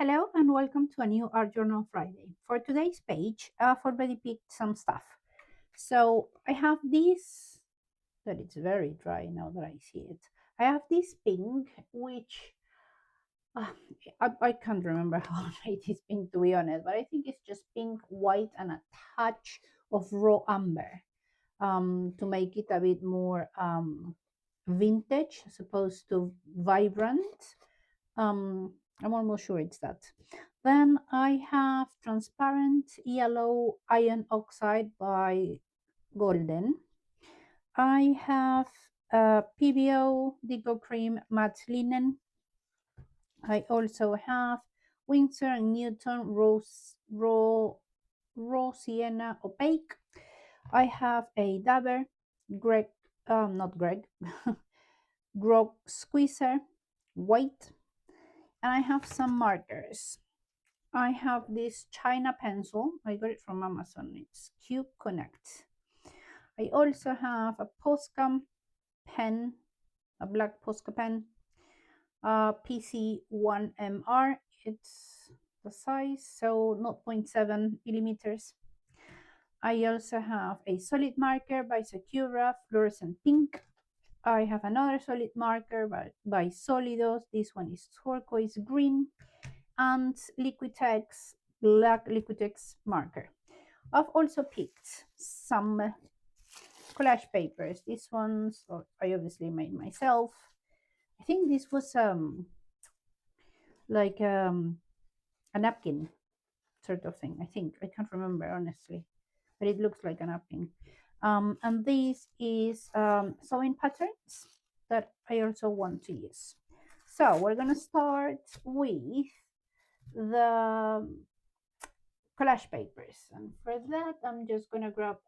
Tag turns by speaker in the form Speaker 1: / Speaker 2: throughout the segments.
Speaker 1: Hello and welcome to a new Art Journal Friday. For today's page, I've already picked some stuff. So I have this, that it's very dry now that I see it. I have this pink, which uh, I can't remember how it is pink to be honest, but I think it's just pink, white, and a touch of raw amber to make it a bit more vintage as opposed to vibrant. Um, I'm almost sure it's that. Then I have Transparent Yellow Iron Oxide by Golden. I have PBO Digo Cream Matte Linen. I also have Winsor and Newton Raw Sienna Opaque. I have a Dabber Greg, not Greg, Grog Squeezer White. And I have some markers. I have this China pencil. I got it from Amazon. It's Cube Connect. I also have a Posca pen, a black Posca pen, PC1MR. It's the size, so 0.7 millimeters. I also have a solid marker by Sakura, fluorescent pink. I have another solid marker by Solidos. This one is turquoise green. And Liquitex black Liquitex marker. I've also picked some collage papers. These ones I obviously made myself. I think this was like a napkin sort of thing. I think I can't remember honestly, but it looks like a napkin. And this is sewing patterns that I also want to use. So we're gonna start with the collage papers, and for that I'm just gonna grab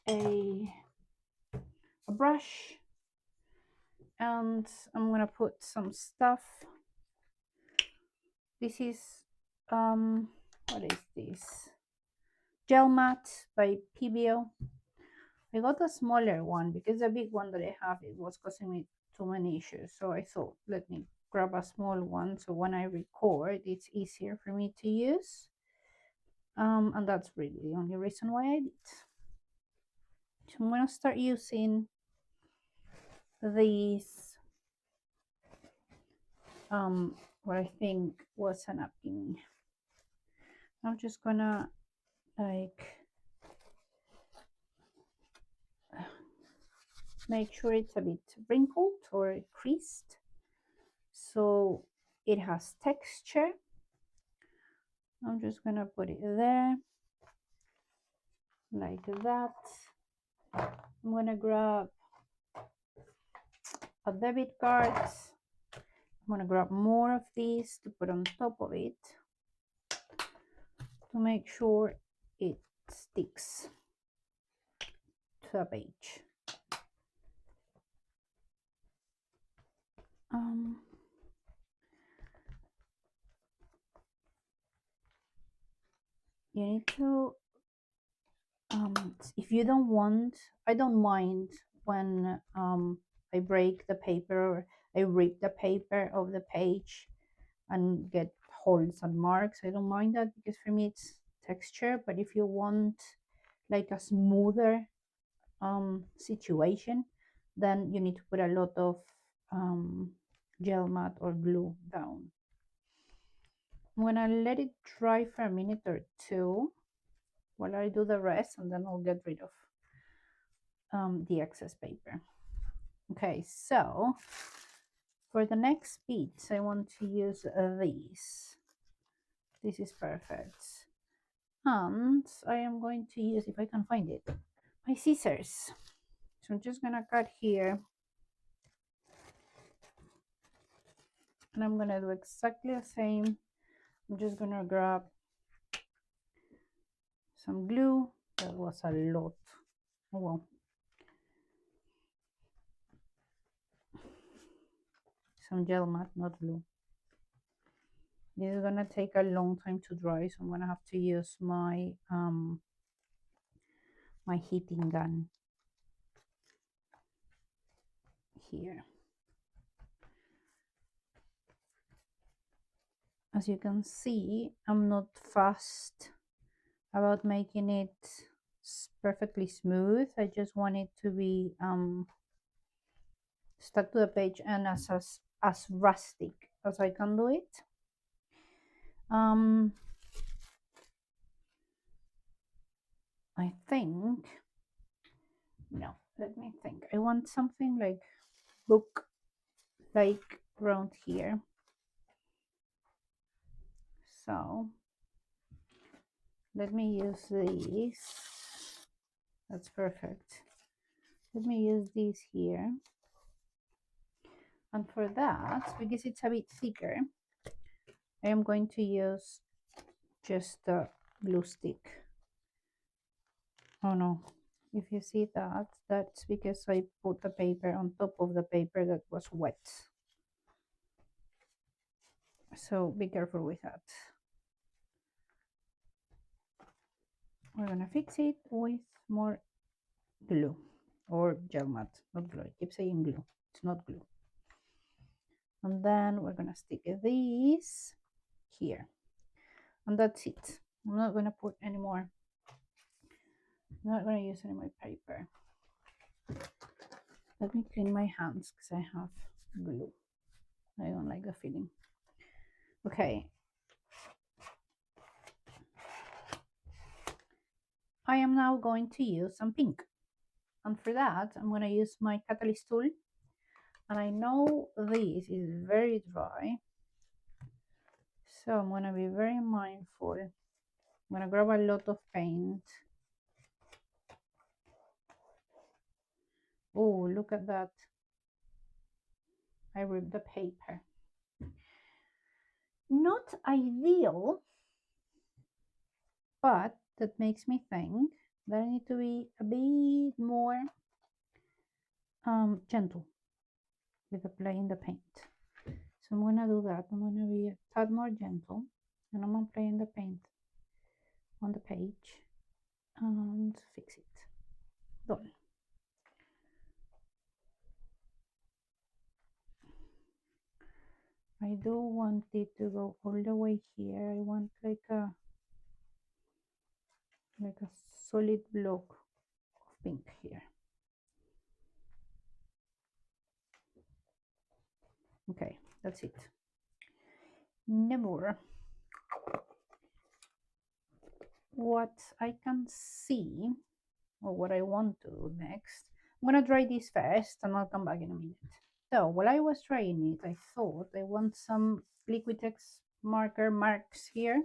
Speaker 1: a brush, and I'm gonna put some stuff. This is what is this? Gel Matte by PBO. I got a smaller one because the big one that I have, it was causing me too many issues, so I thought let me grab a small one so when I record it's easier for me to use. And that's really the only reason why I did. So I'm gonna start using these what I think was a napkin. I'm just gonna like make sure it's a bit wrinkled or creased so it has texture. I'm just gonna put it there like that. I'm gonna grab a debit card. I'm gonna grab more of these to put on top of it to make sure it sticks to the page. You need to if you don't want, I don't mind when I break the paper or I rip the paper of the page and get holes and marks. I don't mind that because for me it's texture. But if you want like a smoother situation, then you need to put a lot of gel matte or glue down. I'm gonna let it dry for a minute or two while I do the rest, and then I'll get rid of the excess paper. Okay, so for the next beads, I want to use these. This is perfect. And I am going to use, if I can find it, my scissors. So I'm just gonna cut here. And I'm gonna do exactly the same. I'm just gonna grab some glue. That was a lot. Oh well. Some gel matte, not glue. This is gonna take a long time to dry, so I'm gonna have to use my my heating gun here. as you can see, I'm not fast about making it perfectly smooth. I just want it to be stuck to the page and as rustic as I can do it. I think, no, let me think. I want something like book like around here. So let me use this. That's perfect. Let me use this here. And for that, because it's a bit thicker, I am going to use just a glue stick. Oh no, if you see that, that's because I put the paper on top of the paper that was wet. So be careful with that. We're gonna fix it with more glue or gel mat, not glue. I keep saying glue, it's not glue. And then we're gonna stick this here, and that's it. I'm not gonna put any more. I'm not gonna use any more paper. Let me clean my hands because I have glue. I don't like the feeling. Okay. I am now going to use some pink. And for that, I'm going to use my catalyst tool. And I know this is very dry, so I'm going to be very mindful. I'm going to grab a lot of paint. Oh, look at that. I ripped the paper. Not ideal, but that makes me think that I need to be a bit more gentle with applying the paint. So I'm going to do that. I'm going to be a tad more gentle, and I'm applying the paint on the page and fix it. Done. I do want it to go all the way here. I want like a solid block of pink here. Okay, that's it. No more. What I can see, or what I want to do next, I'm gonna dry this first and I'll come back in a minute. So while I was drying it, I thought I want some Liquitex marker marks here.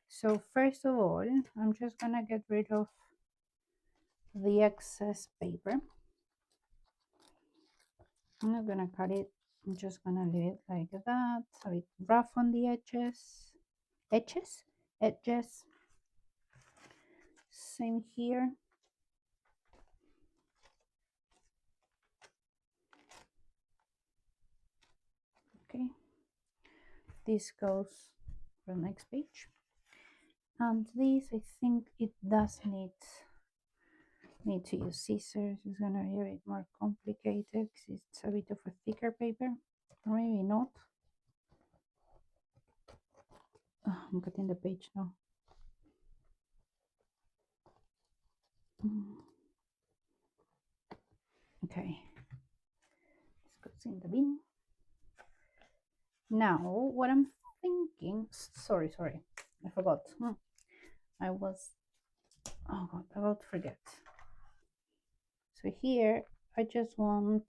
Speaker 1: So first of all, I'm just gonna get rid of the excess paper. I'm not gonna cut it, I'm just gonna leave it like that, a bit rough on the edges. Edges. Same here. Okay, this goes for the next page. And this, I think it does need to use scissors. It's gonna be a bit more complicated because it's a bit of a thicker paper, or maybe not. Oh, I'm cutting the page now. Okay, this goes in the bin. Now, what I'm thinking, sorry, I forgot. I was, oh God, about to forget. So here, I just want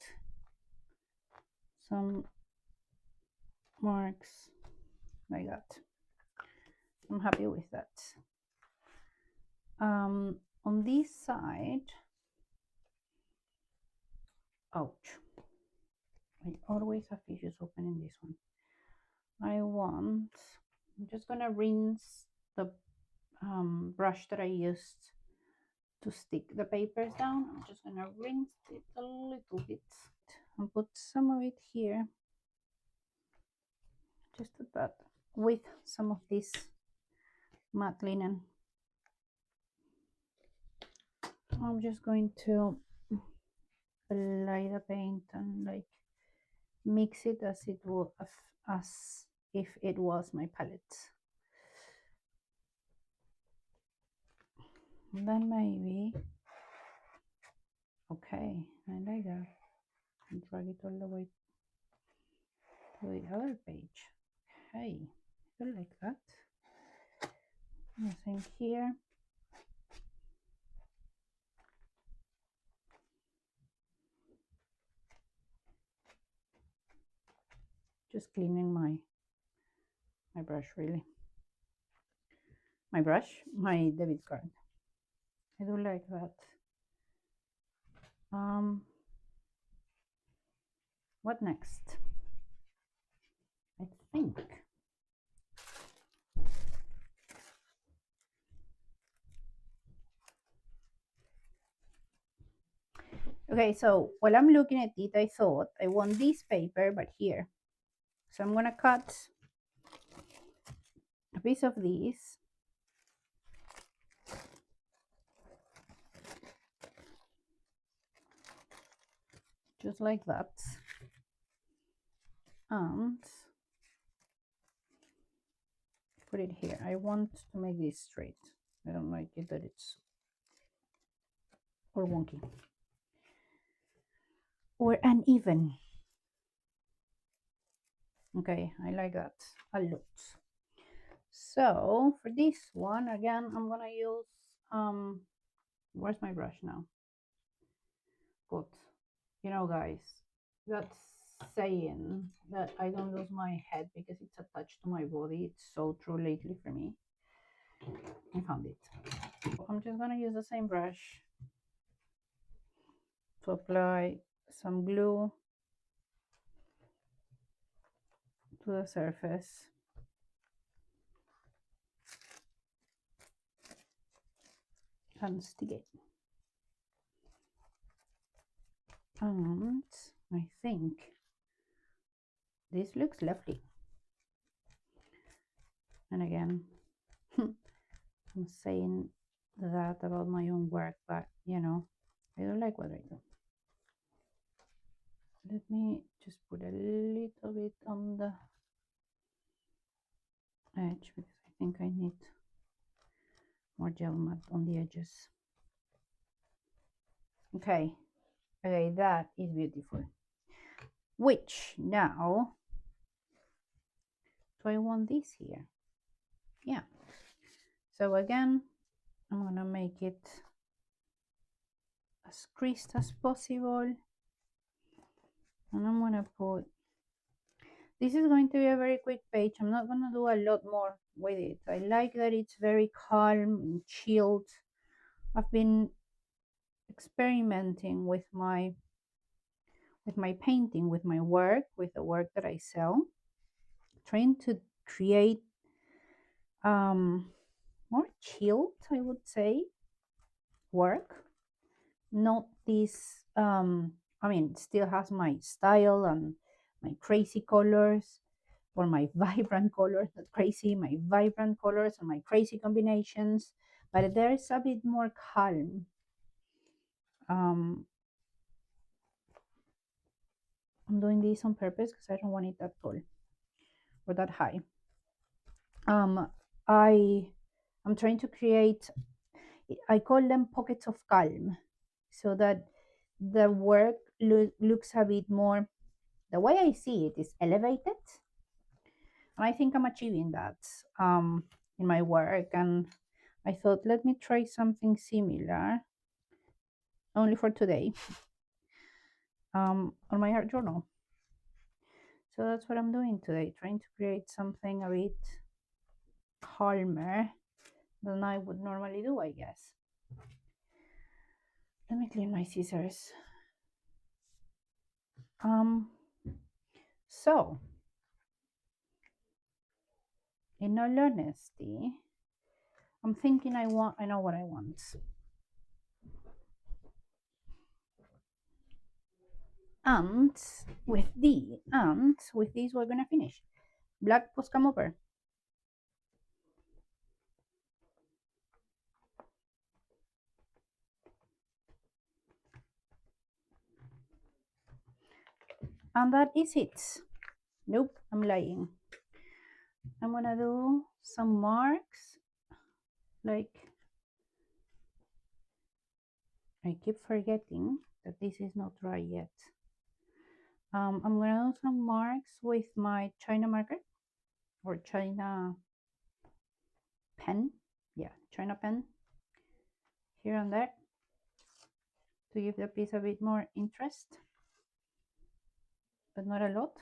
Speaker 1: some marks like that. I'm happy with that. On this side, ouch, I always have issues opening this one. I'm just gonna rinse the brush that I used to stick the papers down. I'm just gonna rinse it a little bit and put some of it here, just a that, with some of this matte linen. I'm just going to apply the paint and like mix it as if it was my palette. And then maybe, okay, I like that. And drag it all the way to the other page. Okay, I like that. Same here. Just cleaning my brush, really. My debit card. I do like that. What next? I think. Okay, so while I'm looking at it, I thought I want this paper, but here. So I'm gonna cut a piece of this. Just like that. And put it here. I want to make this straight. I don't like it that it's or wonky or uneven. Okay, I like that a lot. So for this one, again, I'm gonna use where's my brush now? Good. You know, guys, that's saying that I don't lose my head because it's attached to my body. It's so true lately for me. I found it. I'm just gonna use the same brush to apply some glue to the surface. And stick it. And I think this looks lovely. And again, I'm saying that about my own work, but you know, I don't like what I do. Let me just put a little bit on the edge because I think I need more gel matte on the edges. Okay, okay, that is beautiful. Which now, do I want this here? Yeah. So again, I'm gonna make it as creased as possible. And I'm gonna put, this is going to be a very quick page. I'm not gonna do a lot more with it. I like that it's very calm and chilled. I've been experimenting with my painting, with my work, with the work that I sell, trying to create more chilled, I would say, work. Not this I mean, it still has my style and my crazy colors, or my vibrant colors, not crazy, my vibrant colors and my crazy combinations, but there is a bit more calm. I'm doing this on purpose because I don't want it that tall or that high. I'm trying to create, I call them pockets of calm, so that the work looks a bit more, the way I see it is elevated. And I think I'm achieving that in my work. And I thought, let me try something similar, only for today, on my art journal. So that's what I'm doing today, trying to create something a bit calmer than I would normally do, I guess. Let me clean my scissors. So, in all honesty, I'm thinking I know what I want. And with this we're gonna finish. Black Posca over. And that is it. Nope, I'm lying. I'm gonna do some marks, like, I keep forgetting that this is not dry yet. I'm gonna do some marks with my China marker or China pen. Yeah, China pen here and there to give the piece a bit more interest, but not a lot.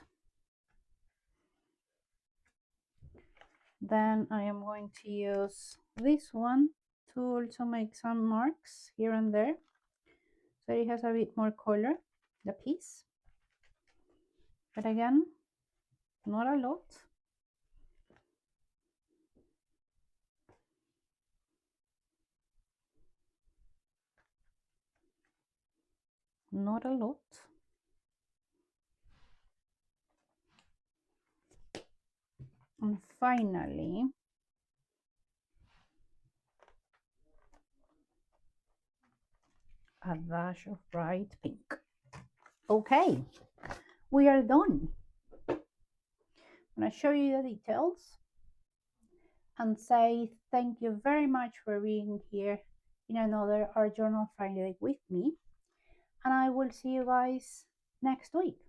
Speaker 1: Then I am going to use this one to also make some marks here and there, so it has a bit more color, the piece. But again, not a lot. Not a lot. And finally, a dash of bright pink. Okay, we are done. I'm gonna show you the details and say thank you very much for being here in another Art Journal Friday with me. And I will see you guys next week.